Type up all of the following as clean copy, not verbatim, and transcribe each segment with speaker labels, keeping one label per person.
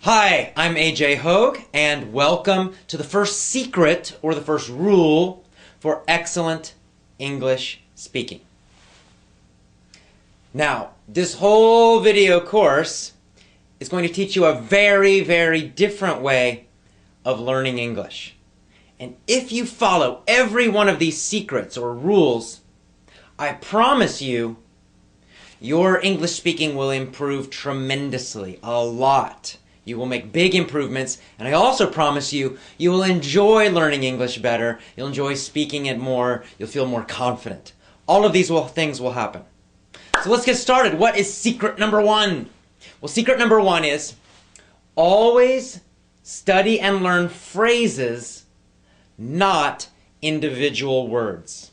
Speaker 1: Hi, I'm AJ Hogue, and welcome to the first secret, or the first rule, for excellent English speaking. Now, this whole video course is going to teach you a very, very different way of learning English. And if you follow every one of these secrets or rules, I promise you, your English speaking will improve tremendously, a lot. You will make big improvements, and I also promise you, you will enjoy learning English better, you'll enjoy speaking it more, you'll feel more confident. All of these things will happen. So let's get started. What is secret number one? Well, secret number one is always study and learn phrases, not individual words.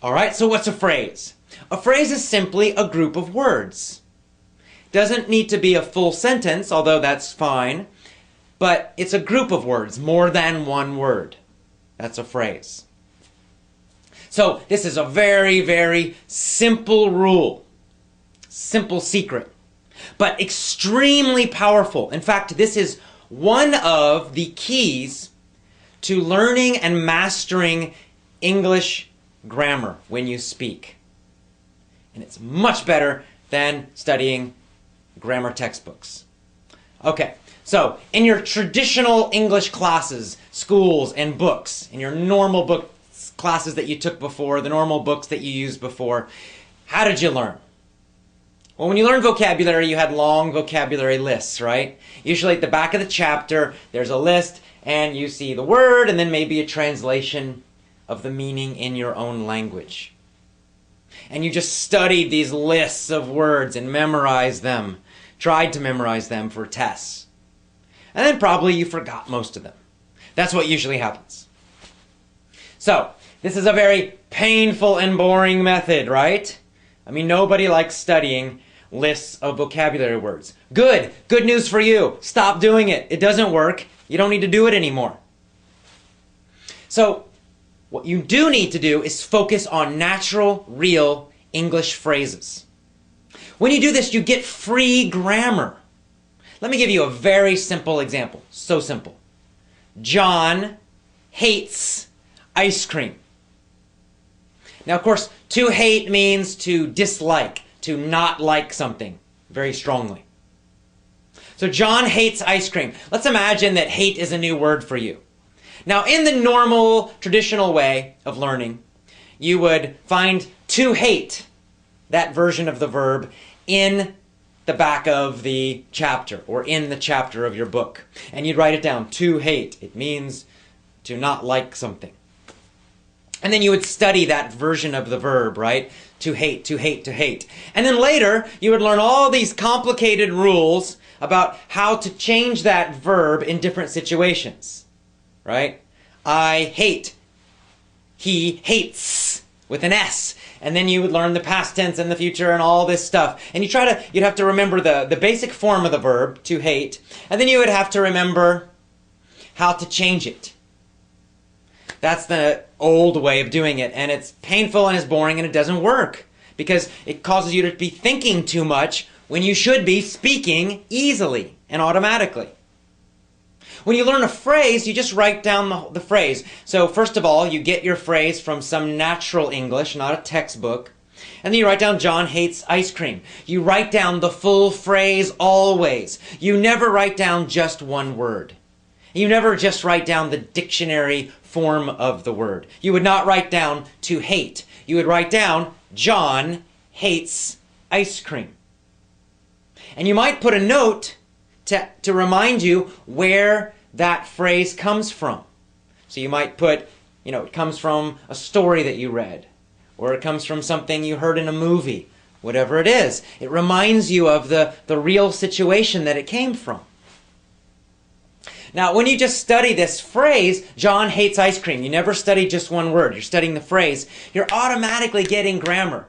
Speaker 1: All right, so what's a phrase? A phrase is simply a group of words. Doesn't need to be a full sentence, although that's fine, but it's a group of words, more than one word. That's a phrase. So this is a very, very simple rule, simple secret, but extremely powerful. In fact, this is one of the keys to learning and mastering English grammar when you speak. And it's much better than studying grammar textbooks. Okay, so in your traditional English classes, schools, and books, in your normal book classes that you took before, the normal books that you used before, how did you learn? Well, when you learned vocabulary, you had long vocabulary lists, right? Usually at the back of the chapter, there's a list, and you see the word, and then maybe a translation of the meaning in your own language. And you just studied these lists of words and memorized them, tried to memorize them for tests. And then probably you forgot most of them. That's what usually happens. So, this is a very painful and boring method, right? I mean, nobody likes studying lists of vocabulary words. Good news for you. Stop doing it. It doesn't work. You don't need to do it anymore. So, what you do need to do is focus on natural, real English phrases. When you do this, you get free grammar. Let me give you a very simple example. So simple. John hates ice cream. Now, of course, to hate means to dislike, to not like something very strongly. So John hates ice cream. Let's imagine that hate is a new word for you. Now, in the normal, traditional way of learning, you would find to hate, that version of the verb, in the back of the chapter or in the chapter of your book. And you'd write it down, to hate. It means to not like something. And then you would study that version of the verb, right? To hate, to hate, to hate. And then later, you would learn all these complicated rules about how to change that verb in different situations. Right? I hate. He hates with an S. And then you would learn the past tense and the future and all this stuff. And you'd have to remember the basic form of the verb, to hate. And then you would have to remember how to change it. That's the old way of doing it. And it's painful and it's boring and it doesn't work. Because it causes you to be thinking too much when you should be speaking easily and automatically. When you learn a phrase, you just write down the phrase. So first of all, you get your phrase from some natural English, not a textbook. And then you write down, John hates ice cream. You write down the full phrase always. You never write down just one word. You never just write down the dictionary form of the word. You would not write down to hate. You would write down, John hates ice cream. And you might put a note to remind you where that phrase comes from. So you might put, it comes from a story that you read, or it comes from something you heard in a movie, whatever it is. It reminds you of the real situation that it came from. Now, when you just study this phrase, John hates ice cream, you never study just one word, you're studying the phrase, you're automatically getting grammar.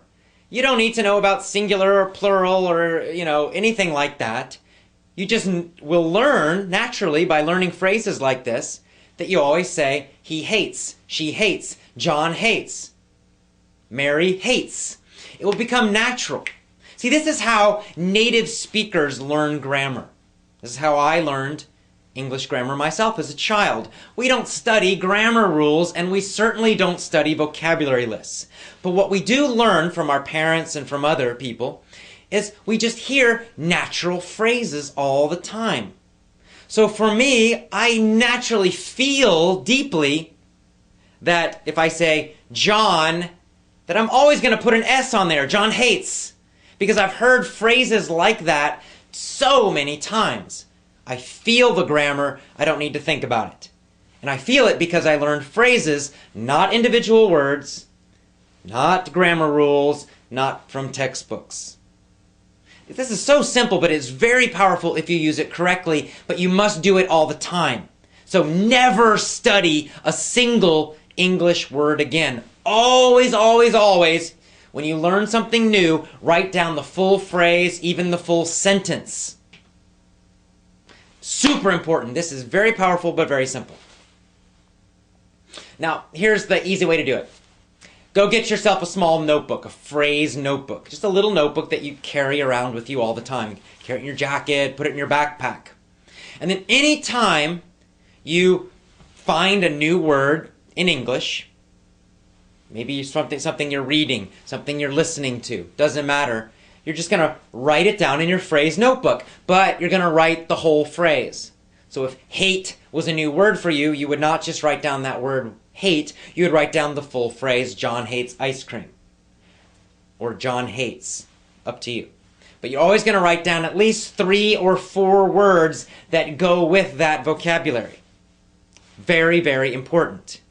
Speaker 1: You don't need to know about singular or plural or, anything like that. You just will learn naturally by learning phrases like this that you always say, he hates, she hates, John hates, Mary hates. It will become natural. See, this is how native speakers learn grammar. This is how I learned English grammar myself as a child. We don't study grammar rules, and we certainly don't study vocabulary lists. But what we do learn from our parents and from other people is we just hear natural phrases all the time. So for me, I naturally feel deeply that if I say John, that I'm always going to put an S on there, John hates, because I've heard phrases like that so many times. I feel the grammar, I don't need to think about it. And I feel it because I learned phrases, not individual words, not grammar rules, not from textbooks. This is so simple, but it's very powerful if you use it correctly, but you must do it all the time. So never study a single English word again. Always, always, always, when you learn something new, write down the full phrase, even the full sentence. Super important. This is very powerful, but very simple. Now, here's the easy way to do it. Go get yourself a small notebook, a phrase notebook. Just a little notebook that you carry around with you all the time. Carry it in your jacket, put it in your backpack. And then any time you find a new word in English, maybe something you're reading, something you're listening to, doesn't matter. You're just going to write it down in your phrase notebook, but you're going to write the whole phrase. So if hate was a new word for you, you would not just write down that word hate, you would write down the full phrase, John hates ice cream. Or John hates, up to you. But you're always going to write down at least 3 or 4 words that go with that vocabulary. Very, very important.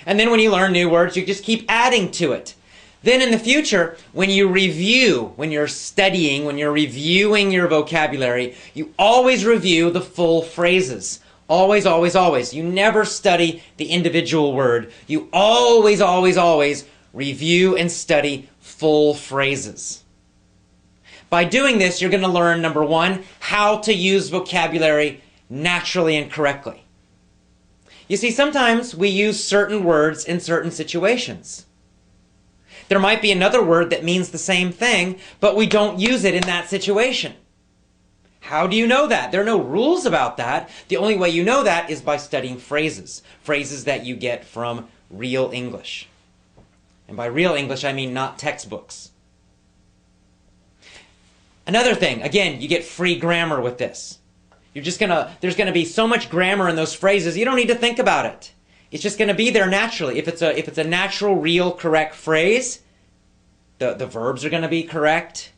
Speaker 1: And then when you learn new words, you just keep adding to it. Then in the future, when you review, when you're studying, when you're reviewing your vocabulary, you always review the full phrases. Always, always, always. You never study the individual word. You always, always, always review and study full phrases. By doing this, you're going to learn, number 1, how to use vocabulary naturally and correctly. You see, sometimes we use certain words in certain situations. There might be another word that means the same thing, but we don't use it in that situation. How do you know that? There are no rules about that. The only way you know that is by studying phrases. Phrases that you get from real English. And by real English, I mean not textbooks. Another thing, again, you get free grammar with this. There's gonna be so much grammar in those phrases, you don't need to think about it. It's just going to be there naturally. If it's a natural, real, correct phrase, the verbs are going to be correct.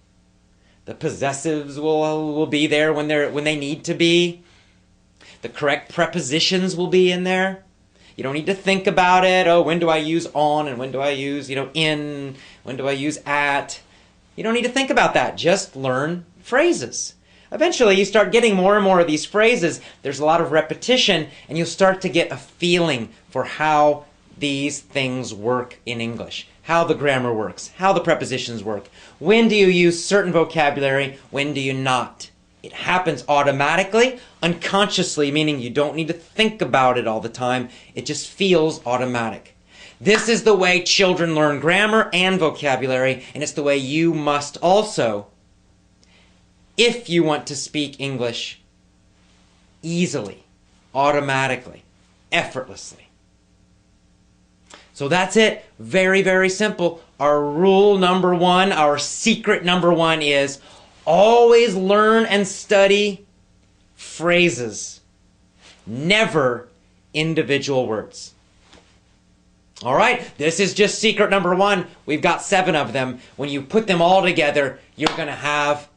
Speaker 1: The possessives will be there when they need to be. The correct prepositions will be in there. You don't need to think about it. Oh, when do I use on and when do I use, in? When do I use at? You don't need to think about that. Just learn phrases. Eventually, you start getting more and more of these phrases. There's a lot of repetition, and you'll start to get a feeling for how these things work in English, how the grammar works, how the prepositions work. When do you use certain vocabulary? When do you not? It happens automatically, unconsciously, meaning you don't need to think about it all the time. It just feels automatic. This is the way children learn grammar and vocabulary, and it's the way you must also, if you want to speak English easily, automatically, effortlessly. So that's it. Very, very simple. Our rule number 1, our secret number 1 is always learn and study phrases, never individual words. All right, this is just secret number 1. We've got 7 of them. When you put them all together, you're going to have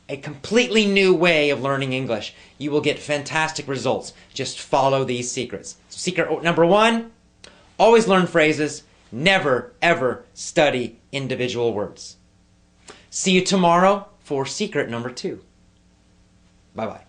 Speaker 1: a completely new way of learning English. You will get fantastic results. Just follow these secrets. So secret number 1, always learn phrases, never, ever study individual words. See you tomorrow for secret number 2. Bye-bye.